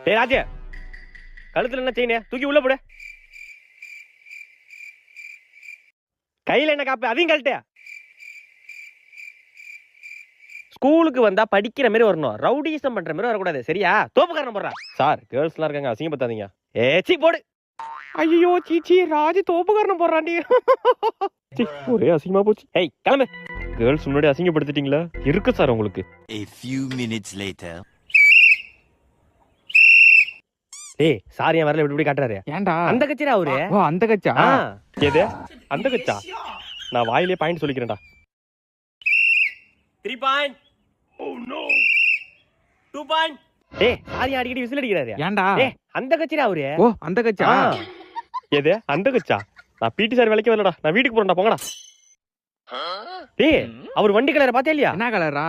ஏய் ராஜே, கழுத்துல என்ன செயின்? தூக்கி உள்ள போடு. கையில என்ன காப்பு? அதையும் கழட்டு. ஸ்கூலுக்கு வந்தா படிக்கிற மாதிரி வரணும், ரவுடிசம் பண்ற மாதிரி வரக்கூடாது, சரியா? தோப்புக்காரன் போடுறா. சார், கேர்ள்ஸ் எல்லாம் இருக்காங்க, அசிங்கப்படுத்தாதீங்க. ஏச்சி போடு. ஐயோ சீச்சி, ராஜு தோப்புக்காரன் போடுறாண்டி. ஒரே அசிங்கமா போச்சு. ஏய் கிளம்பு. கேர்ள்ஸ் முன்னாடி அசிங்கப்படுத்திட்டீங்களா? இருக்கு சார் உங்களுக்கு. A few minutes later. ஏய் சார், என் வரல இப்படி காட்டுறாரு. ஏன்டா? அந்த கட்சிடா அவரு. ஓ அந்த கட்சா? எது அந்த கட்சா? நான் வாயிலே பாயிண்ட் சொல்லிக்கிறேன்டா. 3 பாயிண்ட். Oh no. 2 பாயிண்ட். ஏய் சார், அடிக்கடி விசில் அடிக்கிறாரு. ஏன்டா? ஏய் அந்த கட்சிடா அவரு. ஓ அந்த கட்சா? எது அந்த கட்சா? நான் பிடி சார் வேலைக்கு வரலடா, நான் வீட்டுக்கு போறேன்டா, போங்கடா. ஏய் அவர் வண்டி கலரை பார்த்தே இல்லையா? என்ன கலரா?